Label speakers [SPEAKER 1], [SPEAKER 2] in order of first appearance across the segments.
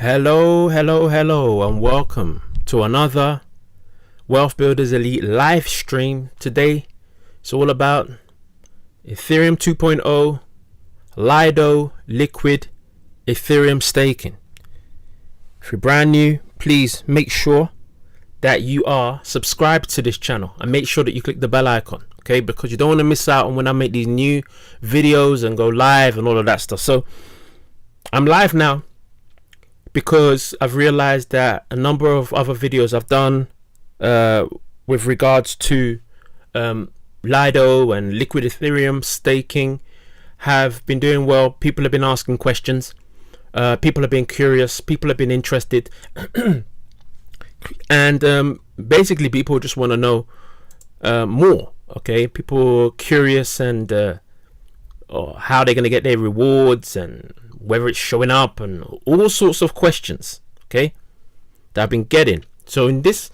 [SPEAKER 1] Hello, and welcome to another Wealth Builders Elite live stream. Today, it's all about Ethereum 2.0, LIDO, liquid Ethereum staking. If you're brand new, please make sure that you are subscribed to this channel and make sure that you click the bell icon, okay? Because you don't want to miss out on when I make these new videos and go live and all of that stuff. So I'm live now because I've realized that a number of other videos I've done with regards to LIDO and liquid Ethereum staking have been doing well. People have been asking questions, people have been curious, people have been interested and basically people just want to know more, okay? People are curious and how they're going to get their rewards and whether it's showing up and all sorts of questions, okay, that I've been getting. So in this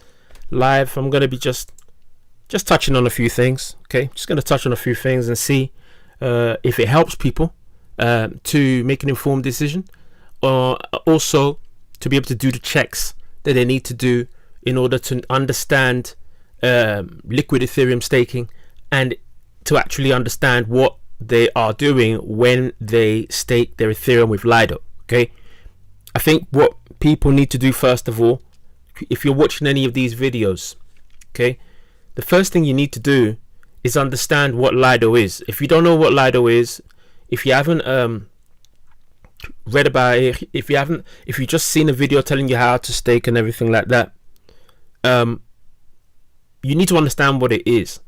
[SPEAKER 1] live, I'm going to be just touching on a few things, okay? Just going to touch on a few things and see if it helps people to make an informed decision, or also to be able to do the checks that they need to do in order to understand liquid Ethereum staking and to actually understand what they are doing when they stake their Ethereum with LIDO, okay? I think what people need to do first of all, if you're watching any of these videos, okay, the first thing you need to do is understand what LIDO is. If you don't know what LIDO is, if you haven't read about it, if you just seen a video telling you how to stake and everything like that, you need to understand what it is.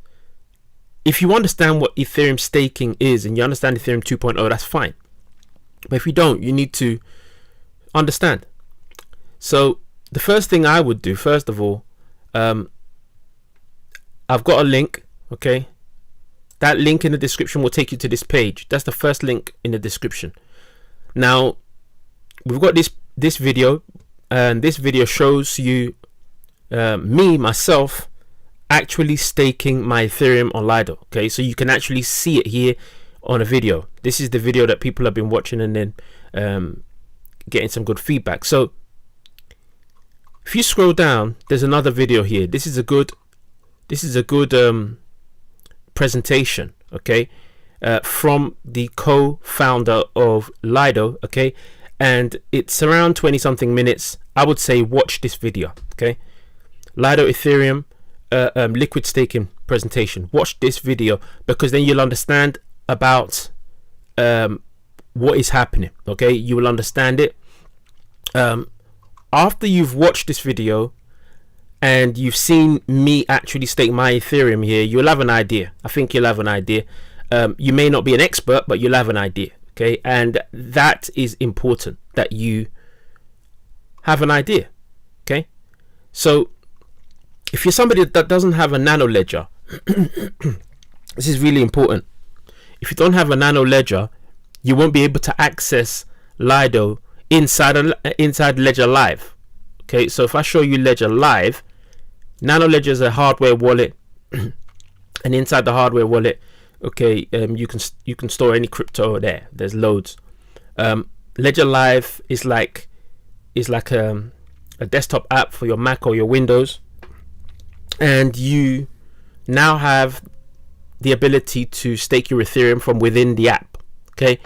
[SPEAKER 1] If you understand what Ethereum staking is and you understand Ethereum 2.0, that's fine. But if you don't, you need to understand. So the first thing I would do, first of all, I've got a link, okay? That link in the description will take you to this page. That's the first link in the description. Now, we've got this video, and this video shows you myself actually staking my Ethereum on LIDO, okay? So you can actually see it here on a video. This is the video that people have been watching and then getting some good feedback. So if you scroll down, there's another video here. This is a good presentation, okay, from the co-founder of LIDO, okay, and it's around 20 something minutes. I would say watch this video, okay? LIDO Ethereum liquid staking presentation. Watch this video because then you'll understand about what is happening, okay? You will understand it after you've watched this video and you've seen me actually stake my Ethereum here. You'll have an idea. I think you'll have an idea. You may not be an expert, but you'll have an idea, okay? And that is important, that you have an idea, okay? So if you're somebody that doesn't have a nano ledger, this is really important. If you don't have a nano ledger, you won't be able to access LIDO inside Ledger Live, okay? So if I show you Ledger Live, nano ledger is a hardware wallet, and inside the hardware wallet, okay, you can store any crypto there. There's loads. Ledger Live is like a desktop app for your Mac or your Windows, and you now have the ability to stake your Ethereum from within the app, okay,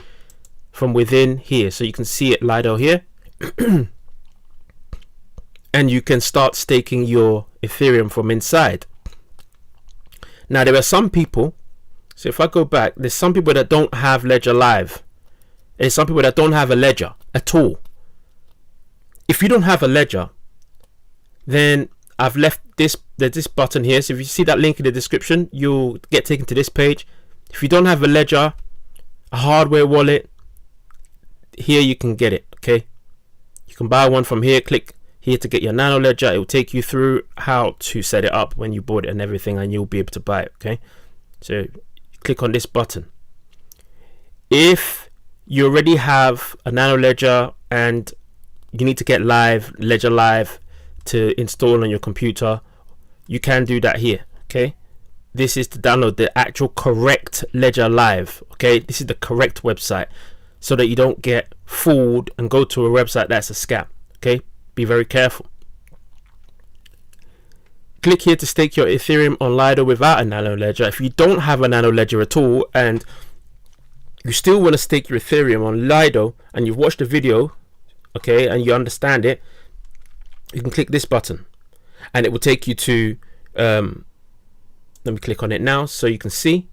[SPEAKER 1] from within here. So you can see it, LIDO here, and you can start staking your Ethereum from inside. Now there are some people, so if I go back, there's some people that don't have Ledger Live. There's some people that don't have a ledger at all. If you don't have a ledger, then I've left this button here. So if you see that link in the description, you'll get taken to this page. If you don't have a ledger, a hardware wallet, here you can get it, okay? You can buy one from here. Click here to get your nano ledger. It will take you through how to set it up when you bought it and everything, and you'll be able to buy it, okay? So click on this button. If you already have a nano ledger and you need to get Ledger Live to install on your computer, you can do that here, okay? This is to download the actual correct Ledger Live, okay? This is the correct website, so that you don't get fooled and go to a website that's a scam, Okay, be very careful. Click here to stake your Ethereum on LIDO without a nano ledger. If you don't have a nano ledger at all and you still want to stake your Ethereum on LIDO and you've watched the video, okay, and you understand it, you can click this button and it will take you to let me click on it now so you can see.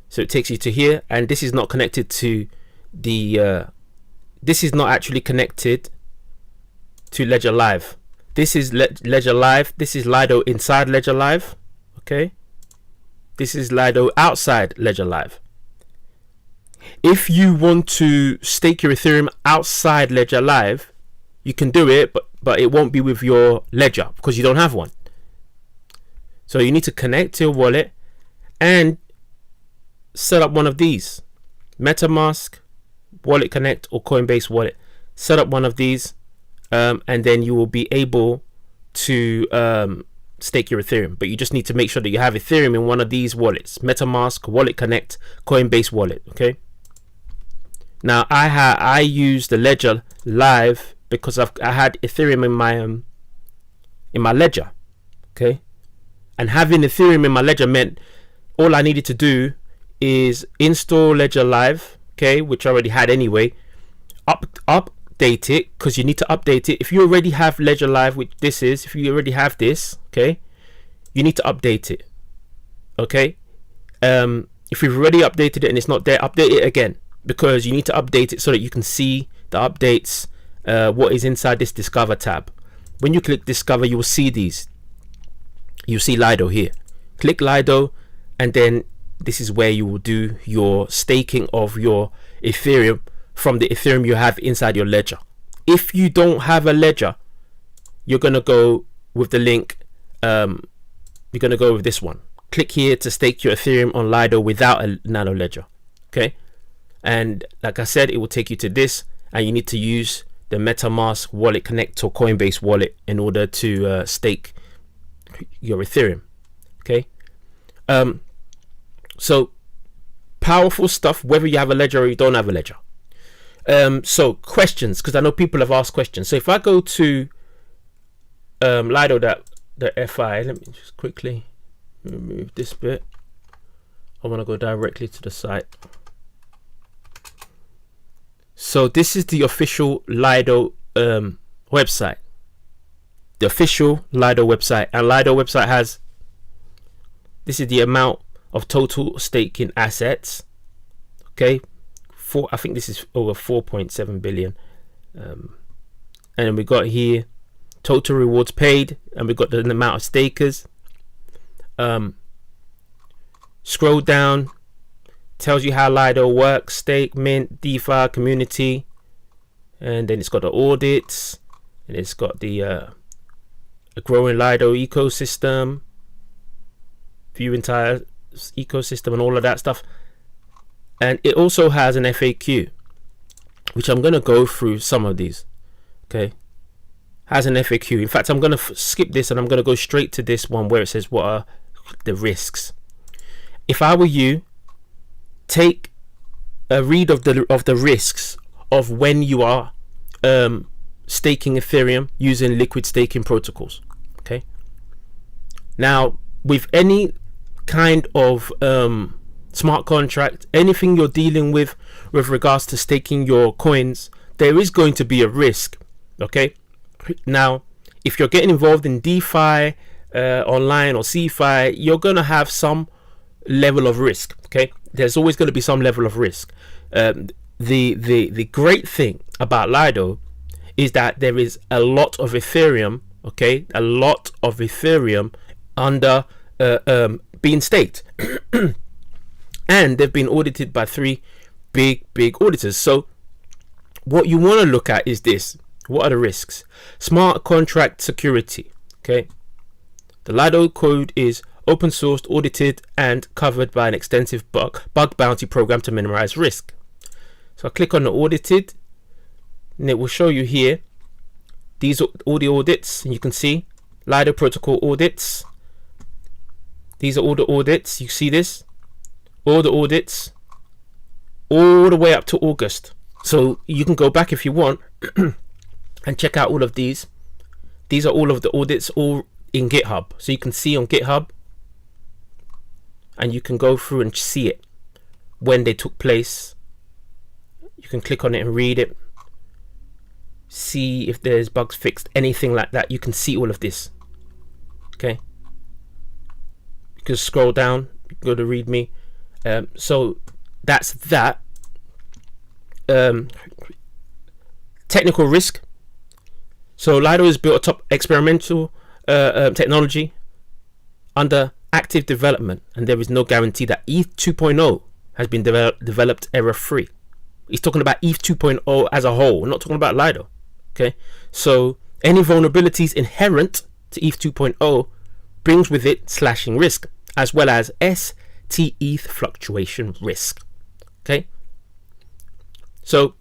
[SPEAKER 1] So it takes you to here, and this is not connected to the this is not actually connected to Ledger Live. This is Ledger Live. This is LIDO inside Ledger Live. Okay, this is LIDO outside Ledger Live. If you want to stake your Ethereum outside Ledger Live, you can do it, but it won't be with your ledger because you don't have one. So you need to connect to your wallet and set up one of these: MetaMask, Wallet Connect, or Coinbase Wallet. Set up one of these, and then you will be able to stake your Ethereum. But you just need to make sure that you have Ethereum in one of these wallets: MetaMask, Wallet Connect, Coinbase Wallet. Okay. Now I use the Ledger Live because I had Ethereum in my ledger. Okay, and having Ethereum in my ledger meant all I needed to do is install Ledger Live, okay, which I already had anyway. Update it, because you need to update it. If you already have Ledger Live, which this is, if you already have this, okay, you need to update it. Okay, if you've already updated it and it's not there, update it again, because you need to update it so that you can see the updates, what is inside this Discover tab. When you click Discover, you will see these. You see LIDO here. Click LIDO, and then this is where you will do your staking of your Ethereum from the Ethereum you have inside your ledger. If you don't have a ledger, you're gonna go with the link. You're gonna go with this one. Click here to stake your Ethereum on LIDO without a nano ledger. Okay, and like I said, it will take you to this, and you need to use the MetaMask, Wallet Connect, or Coinbase Wallet in order to stake your Ethereum. Okay, so powerful stuff whether you have a ledger or you don't have a ledger. So questions, because I know people have asked questions. So if I go to lido.fi, let me just quickly remove this bit. I want to go directly to the site. So this is the official LIDO website. The official LIDO website, and LIDO website has, this is the amount of total staking assets. Okay, I think this is over 4.7 billion. And we got here total rewards paid, and we got the amount of stakers. Scroll down, tells you how LIDO works: stake, mint, DeFi, community, and then it's got the audits, and it's got the a growing LIDO ecosystem, view entire ecosystem, and all of that stuff. And it also has an FAQ, which I'm going to go through some of these. Okay, has an FAQ. In fact, I'm going to skip this and I'm going to go straight to this one where it says what are the risks. If I were you, take a read of the risks of when you are staking Ethereum using liquid staking protocols. Okay, now with any kind of smart contract, anything you're dealing with regards to staking your coins, there is going to be a risk. Okay, now if you're getting involved in DeFi online or CeFi, you're going to have some level of risk. Okay, there's always going to be some level of risk. The great thing about LIDO is that there is a lot of Ethereum, okay, a lot of Ethereum under being staked. And they've been audited by 3 big auditors. So what you want to look at is this: what are the risks? Smart contract security. Okay, the LIDO code is open sourced, audited, and covered by an extensive bug bounty program to minimize risk. So I click on the audited, and it will show you here these are all the audits, and you can see LIDO protocol audits. These are all the audits. You see this? All the audits, all the way up to August. So you can go back if you want and check out all of these. These are all of the audits, all in GitHub. So you can see on GitHub, and you can go through and see it when they took place. You can click on it and read it, see if there's bugs fixed, anything like that. You can see all of this. Okay, you can scroll down, go to README. So that's that. Technical risk. So LIDO is built atop experimental technology under active development, and there is no guarantee that ETH 2.0 has been developed error-free. He's talking about ETH 2.0 as a whole. We're not talking about LIDO. Okay, so any vulnerabilities inherent to ETH 2.0 brings with it slashing risk, as well as STETH fluctuation risk. Okay, so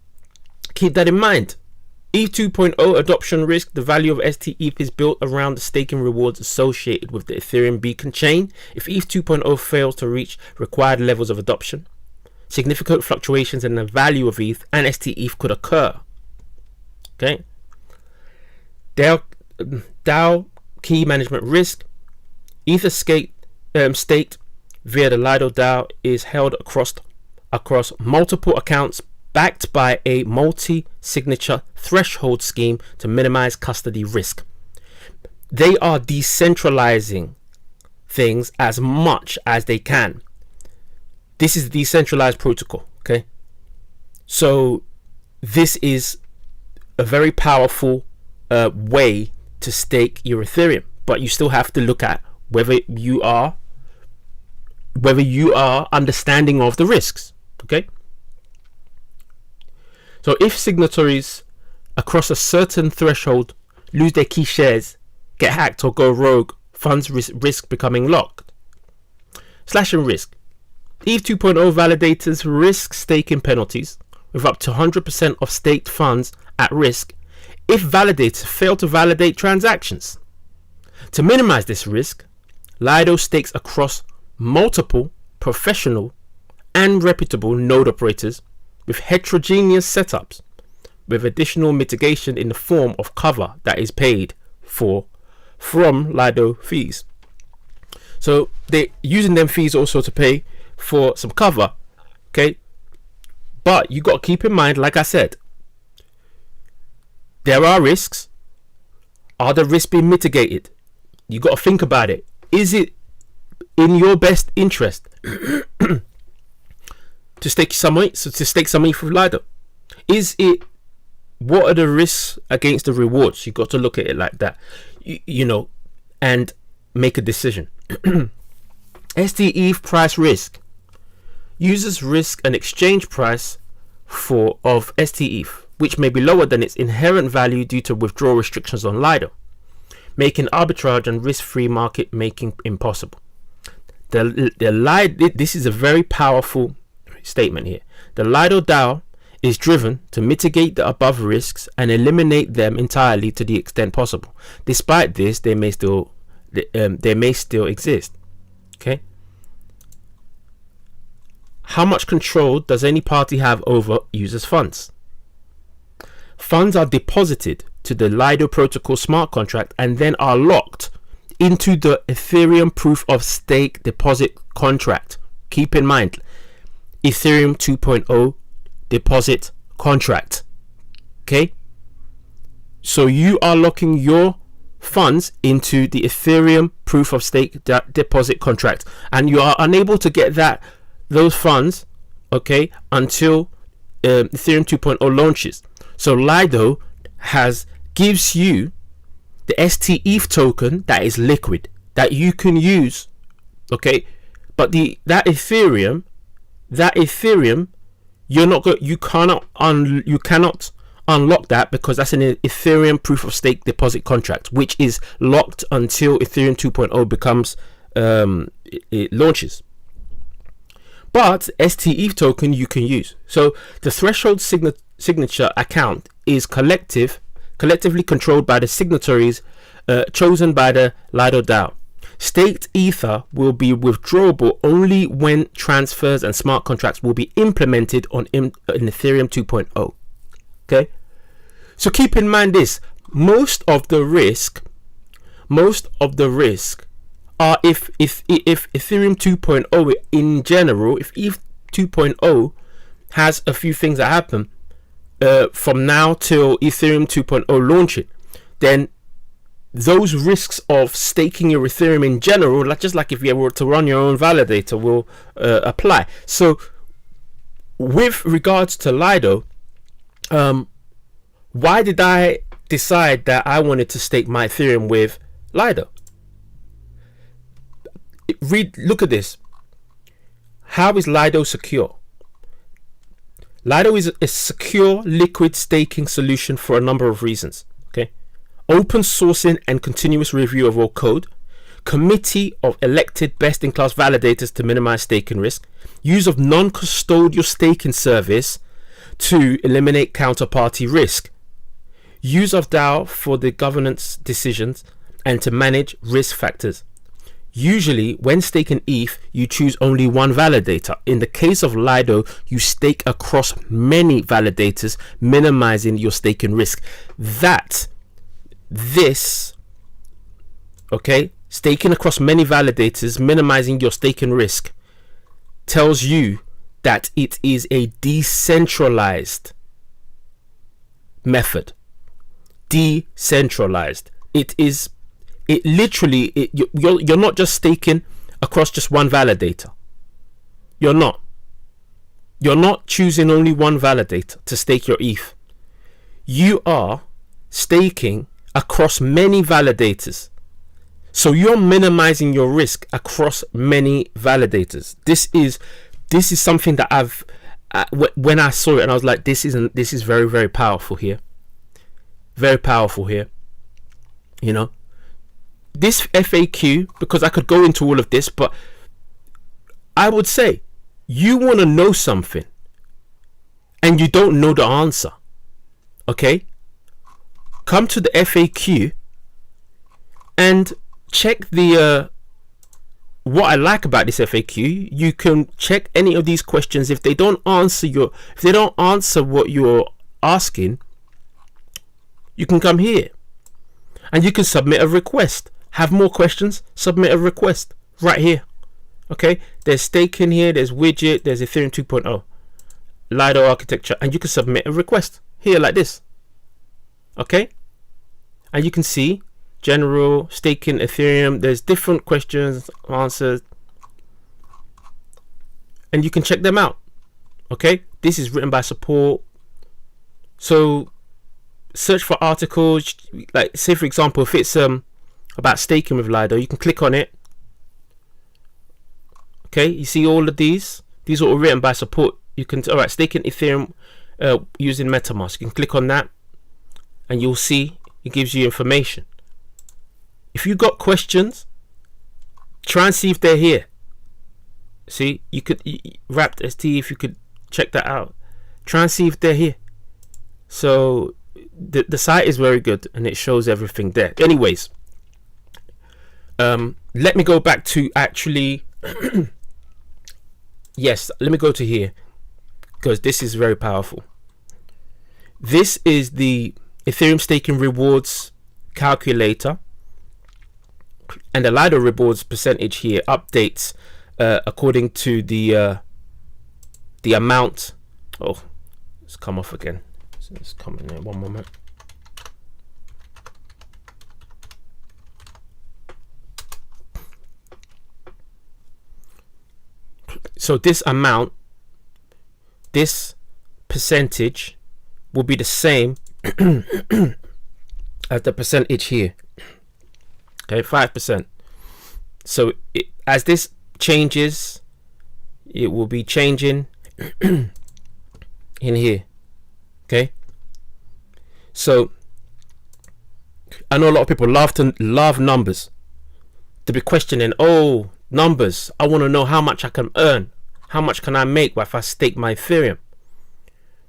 [SPEAKER 1] keep that in mind. ETH 2.0 adoption risk. The value of STETH is built around the staking rewards associated with the Ethereum beacon chain. If ETH 2.0 fails to reach required levels of adoption, significant fluctuations in the value of ETH and STETH could occur. Okay. DAO key management risk. Ether staked via the LIDO DAO is held across multiple accounts, backed by a multi-signature threshold scheme to minimize custody risk. They are decentralizing things as much as they can. This is decentralized protocol. Okay, so this is a very powerful way to stake your Ethereum, but you still have to look at whether you are understanding of the risks. Okay, so if signatories across a certain threshold lose their key shares, get hacked, or go rogue, funds risk becoming locked. Slashing risk. ETH 2.0 validators risk staking penalties with up to 100% of staked funds at risk if validators fail to validate transactions. To minimize this risk, LIDO stakes across multiple professional and reputable node operators with heterogeneous setups, with additional mitigation in the form of cover that is paid for from LIDO fees. So they're using them fees also to pay for some cover. Okay, but you got to keep in mind, like I said, there are risks. Are the risks being mitigated? You got to think about it. Is it in your best interest to stake some money for LIDO? Is it, what are the risks against the rewards? You got to look at it like that, you know, and make a decision. STETH price risk. Users risk an exchange price of STETH, which may be lower than its inherent value due to withdrawal restrictions on LIDO, making arbitrage and risk-free market making impossible. This is a very powerful statement here. The LIDO DAO is driven to mitigate the above risks and eliminate them entirely to the extent possible. Despite this, they may still exist. Okay. How much control does any party have over users' funds? Funds are deposited to the LIDO protocol smart contract and then are locked into the Ethereum proof of stake deposit contract. Keep in mind, Ethereum 2.0 deposit contract. Okay, so you are locking your funds into the Ethereum proof of stake deposit contract, and you are unable to get those funds, okay, until Ethereum 2.0 launches. So LIDO gives you the STETH token that is liquid that you can use, okay, but that Ethereum, you cannot unlock that, because that's an Ethereum proof of stake deposit contract, which is locked until Ethereum 2.0 becomes it launches. But STETH token you can use. So the threshold signature account is collectively controlled by the signatories chosen by the LIDO DAO. Staked Ether will be withdrawable only when transfers and smart contracts will be implemented in Ethereum 2.0. Okay, So keep in mind this: most of the risk are if Ethereum 2.0 in general, if ETH 2.0 has a few things that happen from now till Ethereum 2.0 launching, then those risks of staking your Ethereum in general, just like if you were to run your own validator, will apply. So with regards to Lido, why did I decide that I wanted to stake my Ethereum with Lido? Look at this. How is Lido secure? Lido is a secure liquid staking solution for a number of reasons. Okay, open sourcing and continuous review of all code, committee of elected best-in-class validators to minimize staking risk, use of non-custodial staking service to eliminate counterparty risk, use of DAO for the governance decisions and to manage risk factors. Usually, when staking ETH, you choose only one validator. In the case of Lido, you stake across many validators, minimizing your staking risk. Staking across many validators, minimizing your staking risk, tells you that it is a decentralized method. Decentralized. You're not just staking across just one validator. You're not choosing only one validator to stake your ETH. You are staking across many validators. So you're minimizing your risk across many validators. This is something that when I saw it, and I was like, this is very, very powerful here. Very powerful here. You know, this FAQ, because I could go into all of this, but I would say you want to know something and you don't know the answer. Okay? Come to the FAQ and check the what I like about this FAQ. You can check any of these questions. If they don't answer what you're asking, you can come here and you can submit a request. Have more questions? Submit a request right here. Okay, there's staking here, there's widget, there's Ethereum 2.0, Lido architecture, and you can submit a request here like this. Okay, and you can see general staking Ethereum. There's different questions, answers, and you can check them out. Okay, this is written by support. So search for articles, like say for example, if it's about staking with Lido, you can click on it. Okay, you see all of these are all written by support. You can staking Ethereum using MetaMask. You can click on that and you'll see it gives you information. If you got questions, try and see if they're here. See, you could wrapped ST, if you could check that out, try and see if they're here. So the site is very good and it shows everything there. Anyways, let me go back to actually yes, let me go to here because this is very powerful. This is the Ethereum staking rewards calculator, and the Lido rewards percentage here updates according to the amount. Oh, it's come off again. So it's coming in one moment. So this amount, this percentage will be the same as the percentage here. Okay, 5%. So as this changes, it will be changing in here. Okay, so I know a lot of people love numbers. To be questioning, oh, numbers, I want to know how much I can earn, how much can I make if I stake my Ethereum.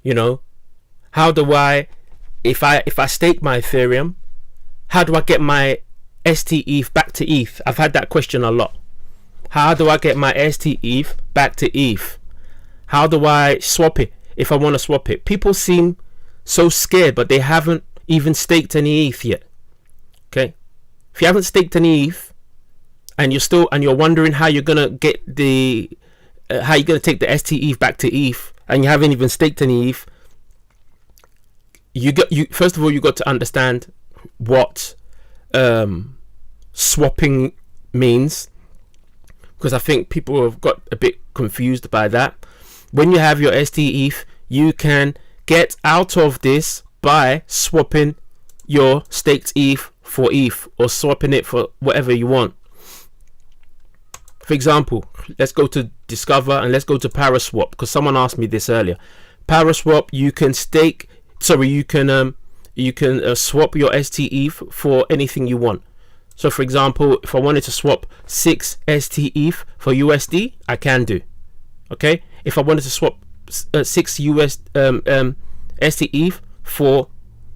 [SPEAKER 1] You know, how do I, if I stake my Ethereum, how do I get my ST-ETH back to ETH? I've had that question a lot. How do I get my ST-ETH back to ETH? How do I swap it if I want to swap it? People seem so scared, but they haven't even staked any ETH yet. Okay, if you haven't staked any ETH and you're wondering how you're gonna get the how you're gonna take the ST ETH back to ETH, and you haven't even staked any ETH, you first of all, you got to understand what swapping means, because I think people have got a bit confused by that. When you have your ST ETH, you can get out of this by swapping your staked ETH for ETH, or swapping it for whatever you want. For example, let's go to Discover and let's go to Paraswap, because someone asked me this earlier. Paraswap, you can swap your ST ETH for anything you want. So for example, if I wanted to swap 6 ST ETH for USD, I can do. Okay, if I wanted to swap 6 US ST ETH for,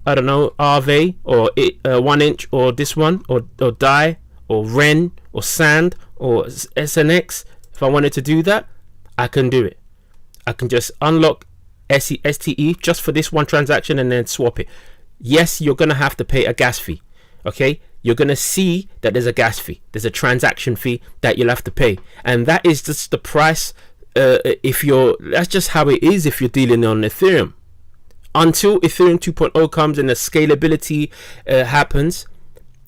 [SPEAKER 1] I don't know, RV or 1 inch, or this one, or DAI, or REN, or SAND, or SNX, if I wanted to do that, I can do it. I can just unlock ST ETH just for this one transaction and then swap it. Yes, you're gonna have to pay a gas fee. Okay, you're gonna see that there's a gas fee, there's a transaction fee that you'll have to pay, and that is just the price. That's just how it is if you're dealing on Ethereum. Until Ethereum 2.0 comes and the scalability happens,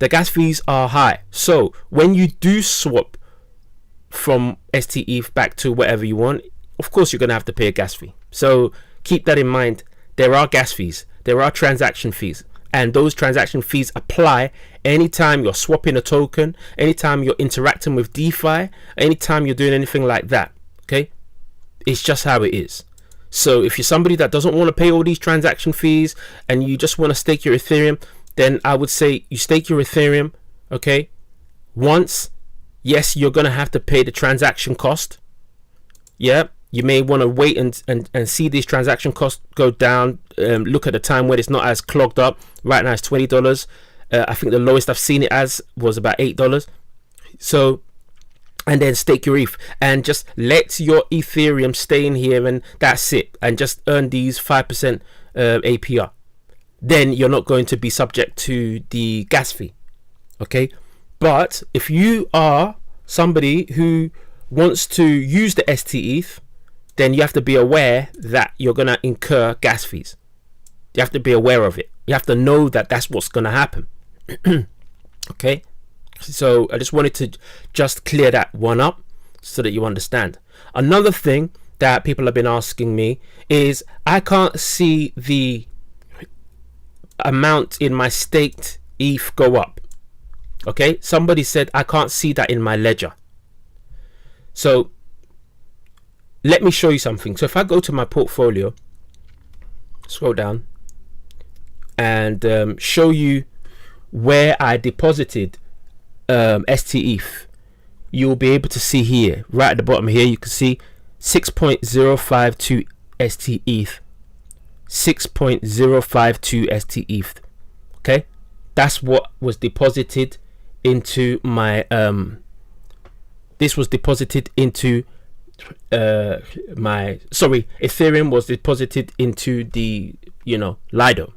[SPEAKER 1] the gas fees are high. So when you do swap from ST ETH back to whatever you want, of course you're going to have to pay a gas fee. So keep that in mind. There are gas fees, there are transaction fees, and those transaction fees apply anytime you're swapping a token, anytime you're interacting with DeFi, anytime you're doing anything like that. Okay, it's just how it is. So if you're somebody that doesn't want to pay all these transaction fees and you just want to stake your Ethereum, then I would say you stake your Ethereum. Okay, once, yes, you're gonna have to pay the transaction cost. Yeah, you may want to wait and see these transaction costs go down. Look at the time when it's not as clogged up. Right now it's $20. I think the lowest I've seen it as was about $8. So, and then stake your ETH and just let your Ethereum stay in here, and that's it, and just earn these 5% APR. Then you're not going to be subject to the gas fee. Okay, but if you are somebody who wants to use the ST ETH, then you have to be aware that you're going to incur gas fees. You have to be aware of it. You have to know that that's what's going to happen. Okay, so I just wanted to just clear that one up so that you understand. Another thing that people have been asking me is, I can't see the amount in my staked ETH go up. Okay, somebody said I can't see that in my ledger. So let me show you something. So if I go to my portfolio, scroll down, and show you where I deposited ST ETH, you'll be able to see here, right at the bottom here, you can see 6.052 ST ETH, 6.052 ST ETH. Okay, that's what was deposited into my this was deposited into Ethereum was deposited into the LIDO.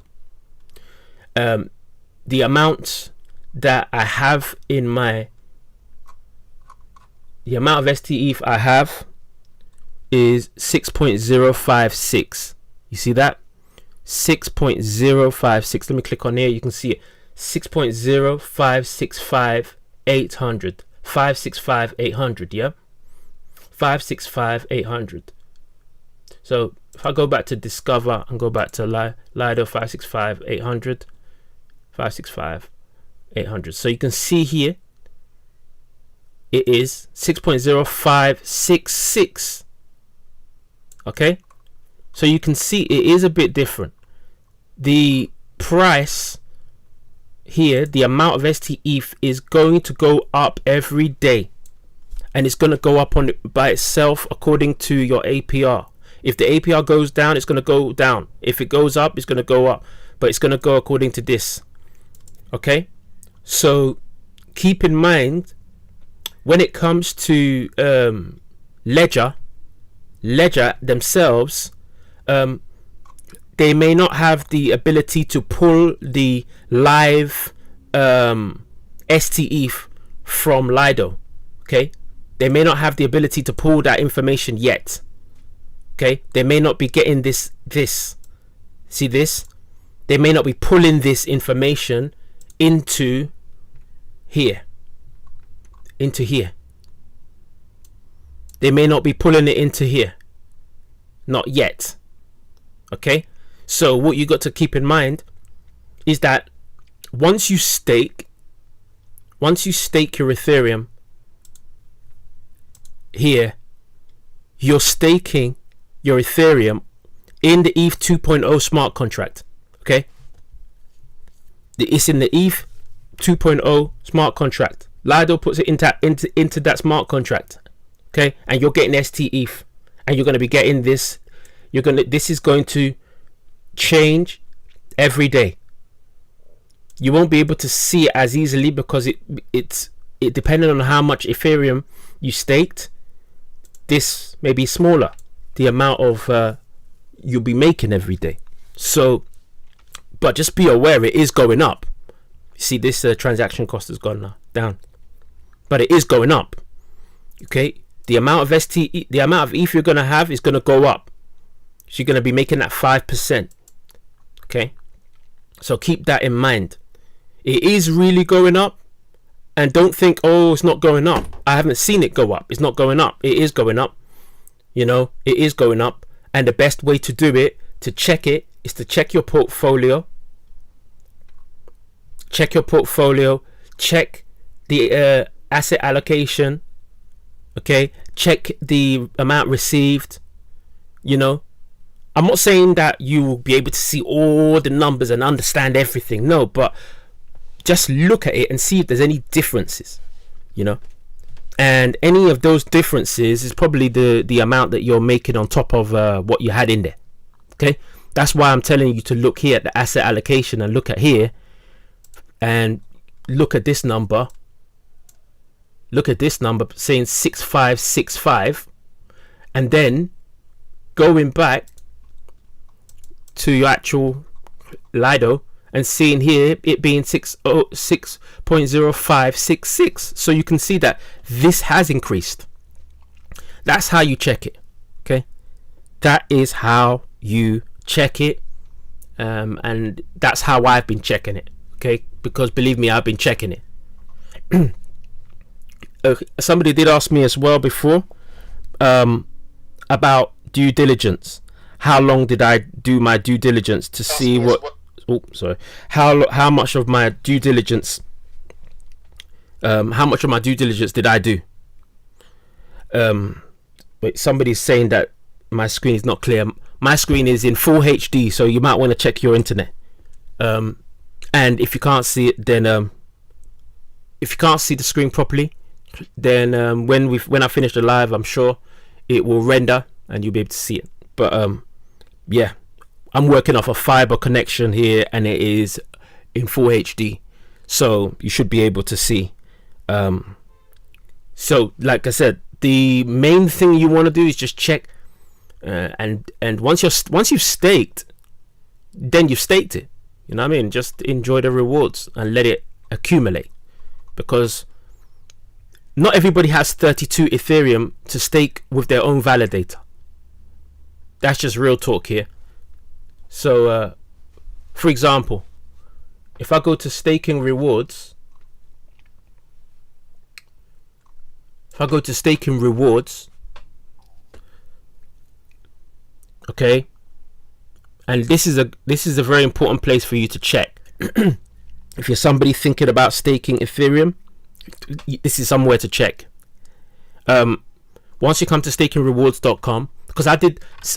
[SPEAKER 1] The amount that I have in the amount of ST ETH I have is 6.056. You see that? 6.056. Let me click on here. You can see it. 6.0565800. 565,800. Yeah, 565,800. So if I go back to Discover and go back to LIDO, 565,800, 565,800. So you can see here it is 6.0566. Okay, so you can see it is a bit different. The price here, the amount of ST ETH is going to go up every day, and it's going to go up on it by itself according to your APR. If the APR goes down, it's going to go down. If it goes up, it's going to go up, but it's going to go according to this. Okay, so keep in mind when it comes to Ledger themselves, they may not have the ability to pull the live STE from LIDO. Okay, they may not have the ability to pull that information yet. Okay, they may not be getting this. See this? They may not be pulling this information into here. They may not be pulling it into here. Not yet. Okay, so what you got to keep in mind is that once you stake your Ethereum here, you're staking your Ethereum in the ETH 2.0 smart contract. Okay, it's in the ETH 2.0 smart contract. LIDO puts it into that smart contract. Okay, and you're getting STETH, and you're going to be getting this. This is going to change every day. You won't be able to see it as easily because it depending on how much Ethereum you staked. This may be smaller, the amount of you'll be making every day. So, but just be aware it is going up. See, this transaction cost has gone down, but it is going up. Okay, the amount of the amount of ETH you're gonna have is gonna go up. So you're gonna be making that 5%. Okay, so keep that in mind. It is really going up, and don't think, oh, it's not going up. I haven't seen it go up. It's not going up. It is going up. You know, it is going up, and the best way to do it, to check it, is to check your portfolio. Check your portfolio. Check the asset allocation. Okay, check the amount received. You know, I'm not saying that you will be able to see all the numbers and understand everything. No, but just look at it and see if there's any differences. You know, and any of those differences is probably the amount that you're making on top of what you had in there. Okay, that's why I'm telling you to look here at the asset allocation and look at here and look at this number. Look at this number saying 6565, and then going back to your actual LIDO and seeing here it being 6.0566. So you can see that this has increased. That's how you check it. Okay, that is how you check it, and that's how I've been checking it. Okay, because believe me, I've been checking it. Somebody did ask me as well before about due diligence. How long did I do my due diligence to see what? Oh, sorry. How much of my due diligence? How much of my due diligence did I do? Wait, somebody's saying that my screen is not clear. My screen is in full HD, so you might want to check your internet. And if you can't see it, then if you can't see the screen properly, then when I finish the live, I'm sure it will render and you'll be able to see it. But yeah, I'm working off a fiber connection here, and it is in full HD, so you should be able to see. So like I said, the main thing you want to do is just check, and once you've staked, then you've staked it. You know what I mean? Just enjoy the rewards and let it accumulate, because not everybody has 32 Ethereum to stake with their own validator. That's just real talk here. So for example, if I go to staking rewards, okay, and this is a very important place for you to check. If you're somebody thinking about staking Ethereum, this is somewhere to check. Once you come to stakingrewards.com, because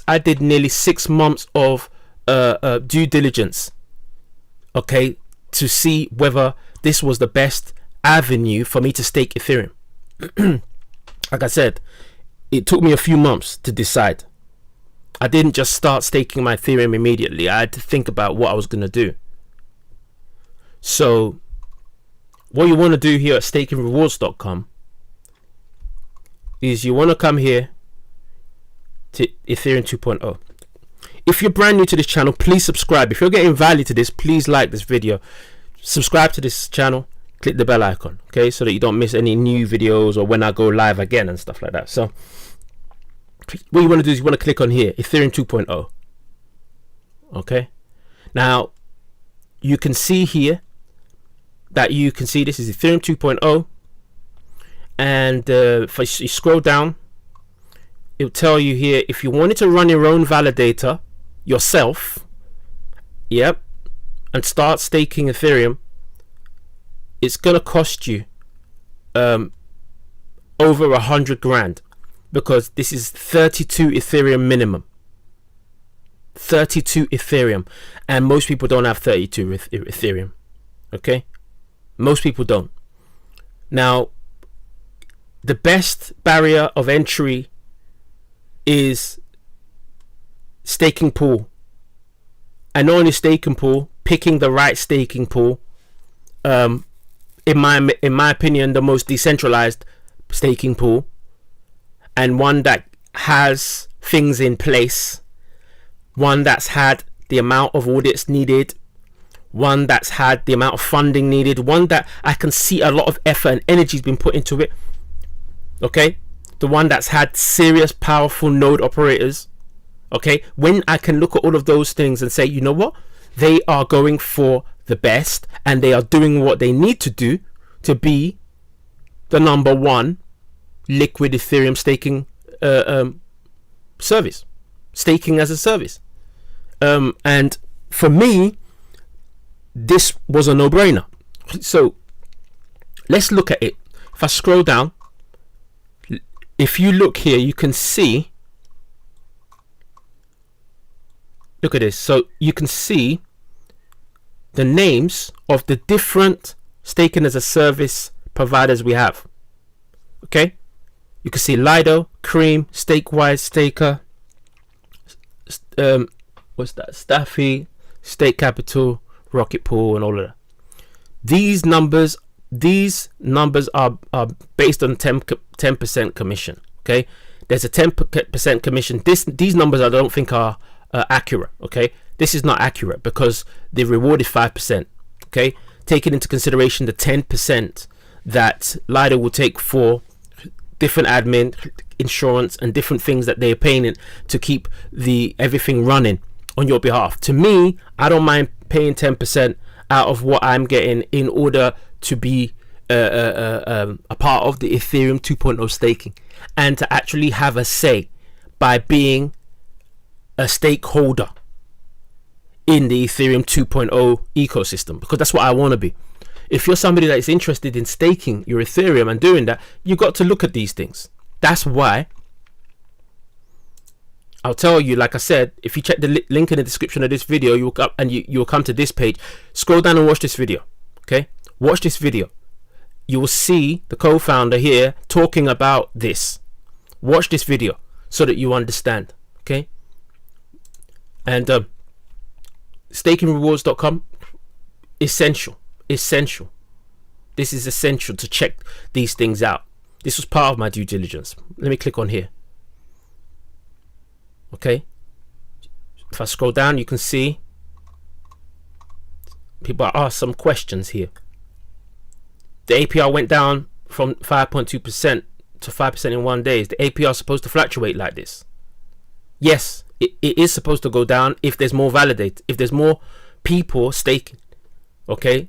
[SPEAKER 1] I did nearly 6 months of due diligence, okay, to see whether this was the best avenue for me to stake Ethereum. Like I said, it took me a few months to decide. I didn't just start staking my Ethereum immediately. I had to think about what I was going to do. So what you want to do here at stakingrewards.com is you want to come here to Ethereum 2.0. If you're brand new to this channel, please subscribe. If you're getting value to this, please like this video, subscribe to this channel, click the bell icon, okay, so that you don't miss any new videos or when I go live again and stuff like that. So what you want to do is you want to click on here, Ethereum 2.0. Okay, now you can see here that you can see this is Ethereum 2.0, and if you scroll down, it'll tell you here if you wanted to run your own validator yourself, yep, and start staking Ethereum, it's gonna cost you over 100 grand, because this is 32 Ethereum minimum. 32 Ethereum, and most people don't have 32 Ethereum. Okay, most people don't. Now, the best barrier of entry is staking pool, and not only staking pool, picking the right staking pool. In my opinion, the most decentralized staking pool, and one that has things in place, one that's had the amount of audits needed, one that's had the amount of funding needed, one that I can see a lot of effort and energy has been put into it. Okay, the one that's had serious powerful node operators. Okay, when I can look at all of those things and say, you know what, they are going for the best, and they are doing what they need to do to be the #1 liquid Ethereum staking service, staking as a service. And for me, this was a no-brainer. So let's look at it. If I scroll down, if you look here, you can see, look at this. So you can see the names of the different staking as a service providers we have. Okay, you can see Lido, Cream, Stakewise, Staker, what's that, Staffy, Stake Capital, Rocket Pool, and all of that. These numbers are based on 10% commission. Okay, there's a 10% commission. These numbers I don't think are accurate. Okay, this is not accurate because the reward is 5%. Okay, taking into consideration the 10% that Lido will take for different admin, insurance, and different things that they're paying in to keep everything running on your behalf. To me, I don't mind paying 10% out of what I'm getting in order to be a part of the Ethereum 2.0 staking, and to actually have a say by being a stakeholder in the Ethereum 2.0 ecosystem, because that's what I want to be. If you're somebody that is interested in staking your Ethereum and doing that, you got to look at these things. That's why I'll tell you, like I said, if you check the link in the description of this video, you'll come to this page. Scroll down and watch this video. Okay, watch this video. You will see the co-founder here talking about this. Watch this video so that you understand. Okay, and stakingrewards.com, essential. This is essential to check these things out. This was part of my due diligence. Let me click on here. Okay, if I scroll down, you can see people are asked some questions here. The APR went down from 5.2% to 5% in 1 day. Is the APR supposed to fluctuate like this? Yes, it is supposed to go down if there's more if there's more people staking. Okay,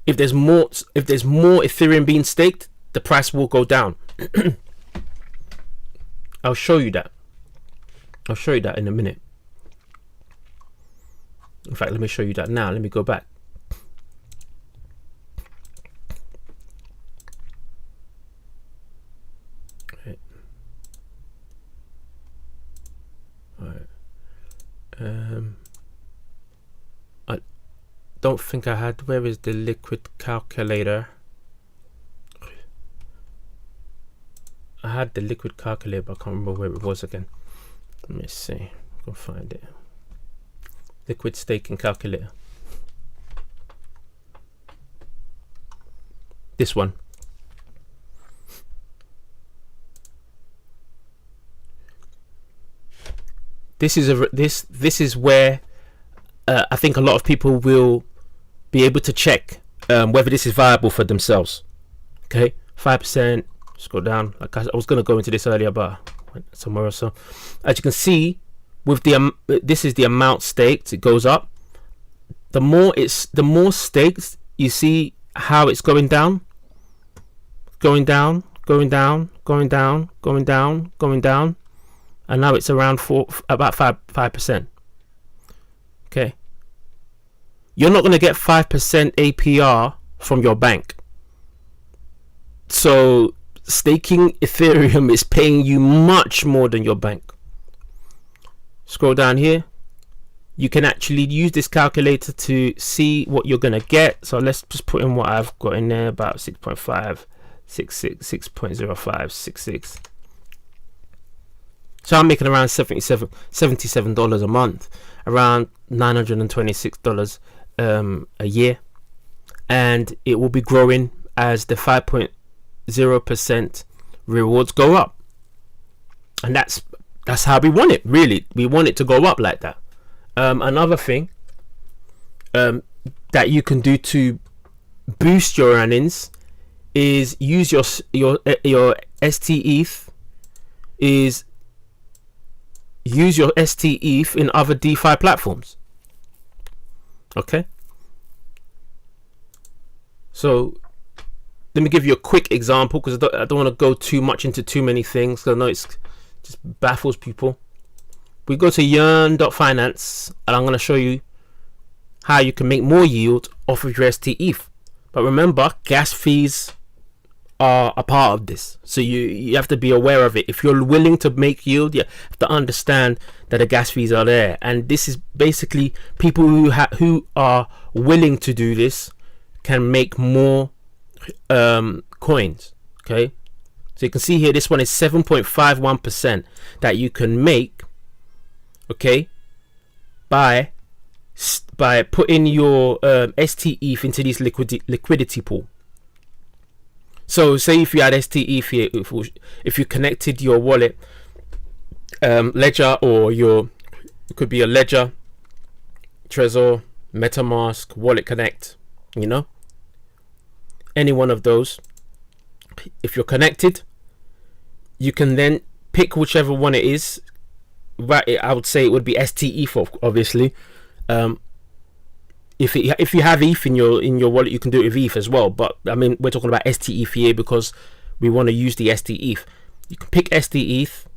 [SPEAKER 1] if there's more Ethereum being staked, the price will go down. I'll show you that. I'll show you that in a minute. In fact, let me show you that now. Let me go back. Right. All right. I don't think I had. Where is the liquid calculator? I had the liquid calculator, but I can't remember where it was again. Let me see. Go find it. Liquid staking calculator. This one. this is where I think a lot of people will be able to check whether this is viable for themselves. Okay, 5%. Scroll down. Like I was going to go into this earlier, but I went somewhere else. So as you can see, with the this is the amount staked. It goes up. The more staked, you see how it's going down, going down, going down, going down, going down, going down, and now it's around about 5%. Okay, you're not going to get 5% APR from your bank. So staking Ethereum is paying you much more than your bank. Scroll down here. You can actually use this calculator to see what you're going to get. So let's just put in what I've got in there, about 6.5, 66, 6.05, 66. So I'm making around $77 a month, around $926 a year. And it will be growing as the 5.0% rewards go up. And that's how we want it, really. We want it to go up like that. Another thing that you can do to boost your earnings is use your STETH. Use your STETH in other DeFi platforms. Okay. So let me give you a quick example, because I don't want to go too much into too many things, because I know it's just baffles people. We go to yearn.finance, and I'm going to show you how you can make more yield off of your STETH. But remember, gas fees are a part of this, so you have to be aware of it. If you're willing to make yield, you have to understand that the gas fees are there. And this is basically people who are willing to do this can make more coins. Okay, so you can see here, this one is 7.51% that you can make. Okay, by putting your STETH into this liquidity pool. So say if you had STETH here, if you connected your wallet, Ledger, or it could be a Ledger, Trezor, MetaMask, Wallet Connect, you know, any one of those. If you're connected, you can then pick whichever one it is. Right, I would say it would be STETH, obviously. If you have ETH in your wallet, you can do it with ETH as well. But I mean, we're talking about STETH here because we want to use the STETH. You can pick STETH,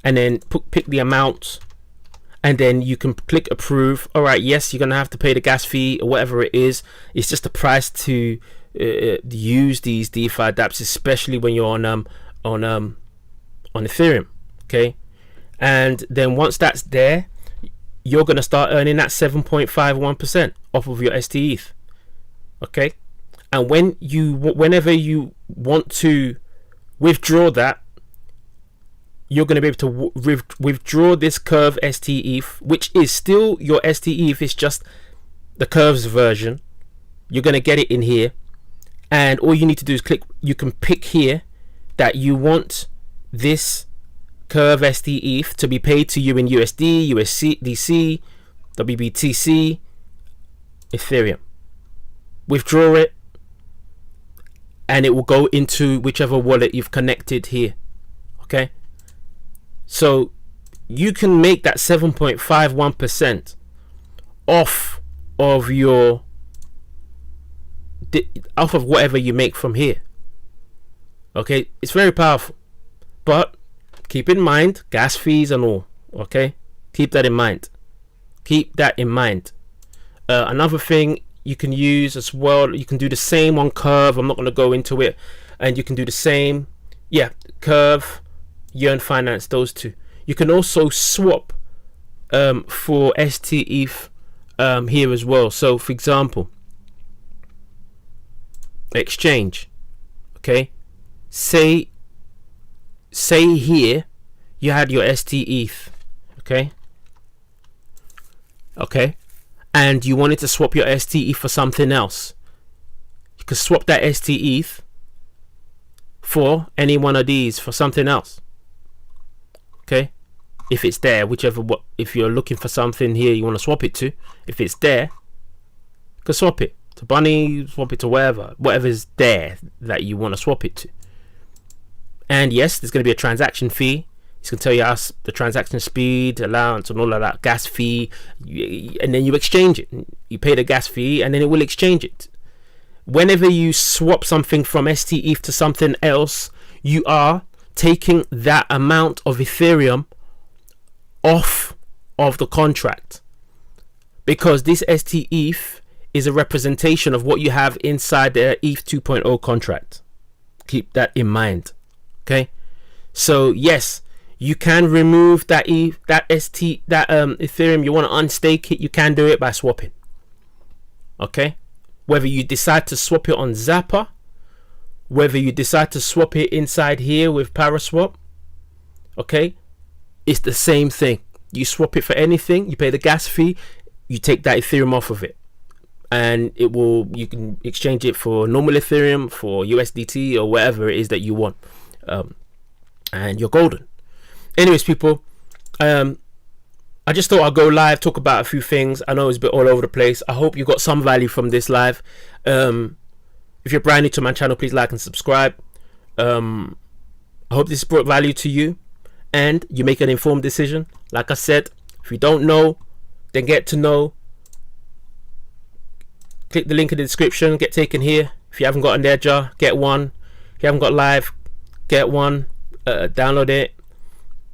[SPEAKER 1] and then pick the amount, and then you can click approve. All right, yes, you're gonna have to pay the gas fee or whatever it is. It's just the price to use these DeFi dApps, especially when you're on Ethereum. Okay. And then once that's there, you're going to start earning that 7.51% off of your STETH. Okay. And whenever you want to withdraw that, you're going to be able to withdraw this Curve STETH, which is still your STETH. It's just the Curves version. You're going to get it in here. And all you need to do is click. You can pick here that you want this Curve STETH to be paid to you in USD, USDC, WBTC, Ethereum. Withdraw it, and it will go into whichever wallet you've connected here. Okay, so you can make that 7.51% off of whatever you make from here. Okay, it's very powerful, but keep in mind gas fees and all. Okay, keep that in mind. Keep that in mind. Another thing you can use as well, you can do the same on Curve. I'm not going to go into it. And you can do the same, Curve, Yearn Finance, those two. You can also swap for STETH here as well. So for example, exchange. Okay, say here you had your STETH. Okay, and you wanted to swap your STETH for something else. You could swap that STETH for any one of these for something else. Okay, if it's there, if you're looking for something here you want to swap it to, if it's there, you can swap it to Bunny, swap it to whatever's there that you want to swap it to. And yes, there's going to be a transaction fee. It's going to tell you the transaction speed, allowance, and all of that, gas fee, and then you exchange it. You pay the gas fee, and then it will exchange it. Whenever you swap something from STETH to something else, you are taking that amount of Ethereum off of the contract, because this STETH is a representation of what you have inside the ETH 2.0 contract. Keep that in mind. Okay, so yes, you can remove that Ethereum. You want to unstake it, you can do it by swapping. Okay, whether you decide to swap it on Zapper, whether you decide to swap it inside here with Paraswap, okay, it's the same thing. You swap it for anything, you pay the gas fee, you take that Ethereum off of it, and you can exchange it for normal Ethereum, for USDT, or whatever it is that you want, and you're golden. Anyways, people, I just thought I'd go live, talk about a few things. I know it's a bit all over the place. I hope you got some value from this live. If you're brand new to my channel, please like and subscribe. I hope this brought value to you and you make an informed decision. Like I said, if you don't know, then get to know. Click the link in the description, get taken here. If you haven't got a ledger, get one. If you haven't got live, get one. Download it.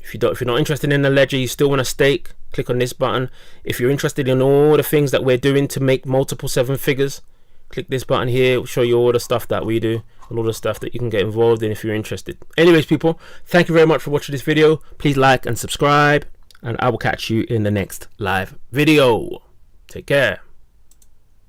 [SPEAKER 1] If you're not interested in the ledger, you still want to stake, click on this button. If you're interested in all the things that we're doing to make multiple 7 figures, click this button here. It'll show you all the stuff that we do and all the stuff that you can get involved in if you're interested. Anyways, people, thank you very much for watching this video. Please like and subscribe, and I will catch you in the next live video. Take care.